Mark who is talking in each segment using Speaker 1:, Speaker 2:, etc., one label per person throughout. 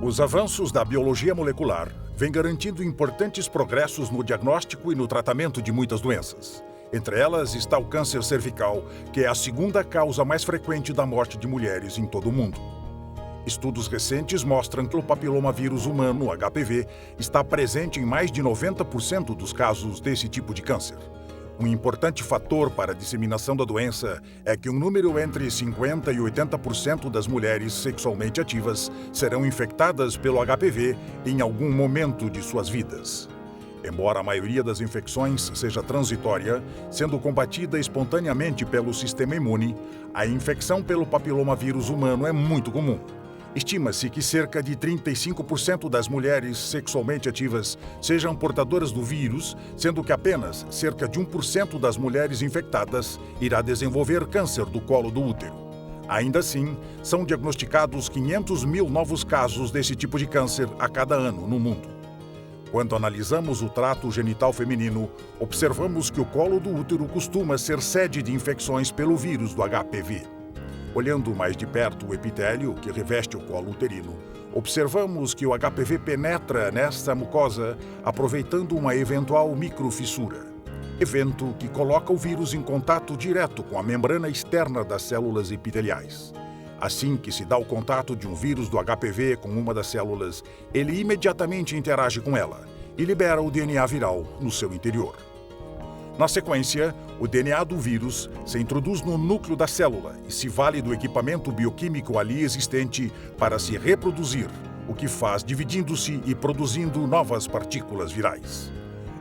Speaker 1: Os avanços da biologia molecular vêm garantindo importantes progressos no diagnóstico e no tratamento de muitas doenças. Entre elas está o câncer cervical, que é a segunda causa mais frequente da morte de mulheres em todo o mundo. Estudos recentes mostram que o papilomavírus humano, HPV, está presente em mais de 90% dos casos desse tipo de câncer. Um importante fator para a disseminação da doença é que um número entre 50% e 80% das mulheres sexualmente ativas serão infectadas pelo HPV em algum momento de suas vidas. Embora a maioria das infecções seja transitória, sendo combatida espontaneamente pelo sistema imune, a infecção pelo papilomavírus humano é muito comum. Estima-se que cerca de 35% das mulheres sexualmente ativas sejam portadoras do vírus, sendo que apenas cerca de 1% das mulheres infectadas irá desenvolver câncer do colo do útero. Ainda assim, são diagnosticados 500 mil novos casos desse tipo de câncer a cada ano no mundo. Quando analisamos o trato genital feminino, observamos que o colo do útero costuma ser sede de infecções pelo vírus do HPV. Olhando mais de perto o epitélio que reveste o colo uterino, observamos que o HPV penetra nesta mucosa, aproveitando uma eventual microfissura, evento que coloca o vírus em contato direto com a membrana externa das células epiteliais. Assim que se dá o contato de um vírus do HPV com uma das células, ele imediatamente interage com ela e libera o DNA viral no seu interior. Na sequência, o DNA do vírus se introduz no núcleo da célula e se vale do equipamento bioquímico ali existente para se reproduzir, o que faz dividindo-se e produzindo novas partículas virais.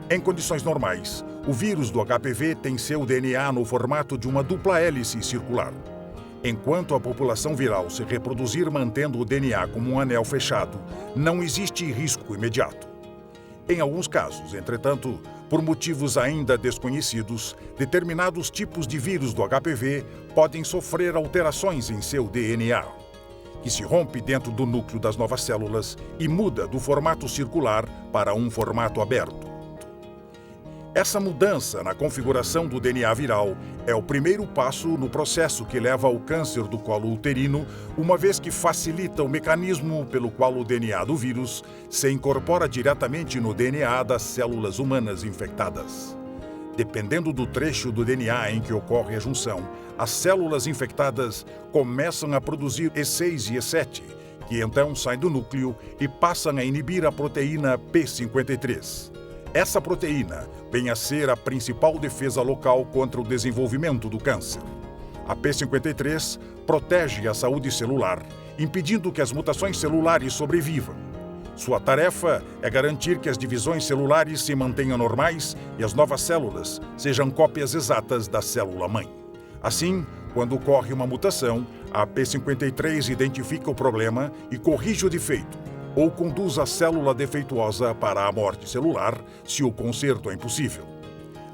Speaker 1: Em condições normais, o vírus do HPV tem seu DNA no formato de uma dupla hélice circular. Enquanto a população viral se reproduzir mantendo o DNA como um anel fechado, não existe risco imediato. Em alguns casos, entretanto, por motivos ainda desconhecidos, determinados tipos de vírus do HPV podem sofrer alterações em seu DNA, que se rompe dentro do núcleo das novas células e muda do formato circular para um formato aberto. Essa mudança na configuração do DNA viral é o primeiro passo no processo que leva ao câncer do colo uterino, uma vez que facilita o mecanismo pelo qual o DNA do vírus se incorpora diretamente no DNA das células humanas infectadas. Dependendo do trecho do DNA em que ocorre a junção, as células infectadas começam a produzir E6 e E7, que então saem do núcleo e passam a inibir a proteína P53. Essa proteína vem a ser a principal defesa local contra o desenvolvimento do câncer. A P53 protege a saúde celular, impedindo que as mutações celulares sobrevivam. Sua tarefa é garantir que as divisões celulares se mantenham normais e as novas células sejam cópias exatas da célula-mãe. Assim, quando ocorre uma mutação, a P53 identifica o problema e corrige o defeito, ou conduz a célula defeituosa para a morte celular, se o conserto é impossível.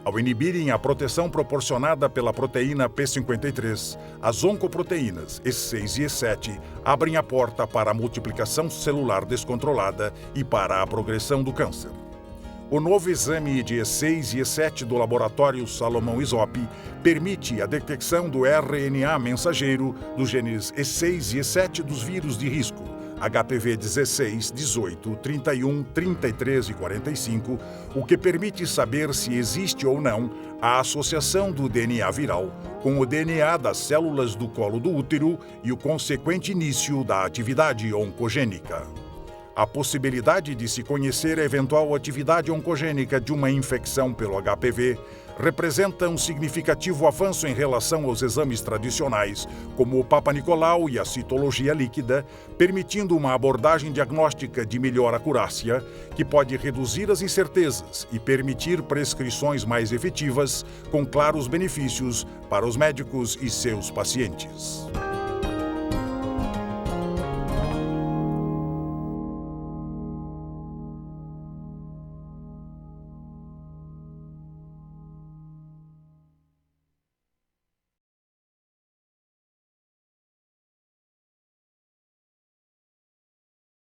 Speaker 1: Ao inibirem a proteção proporcionada pela proteína P53, as oncoproteínas E6 e E7 abrem a porta para a multiplicação celular descontrolada e para a progressão do câncer. O novo exame de E6 e E7 do laboratório Salomão Isop permite a detecção do RNA mensageiro dos genes E6 e E7 dos vírus de risco, HPV 16, 18, 31, 33 e 45, o que permite saber se existe ou não a associação do DNA viral com o DNA das células do colo do útero e o consequente início da atividade oncogênica. A possibilidade de se conhecer a eventual atividade oncogênica de uma infecção pelo HPV representa um significativo avanço em relação aos exames tradicionais, como o Papa Nicolau e a citologia líquida, permitindo uma abordagem diagnóstica de melhor acurácia, que pode reduzir as incertezas e permitir prescrições mais efetivas, com claros benefícios para os médicos e seus pacientes.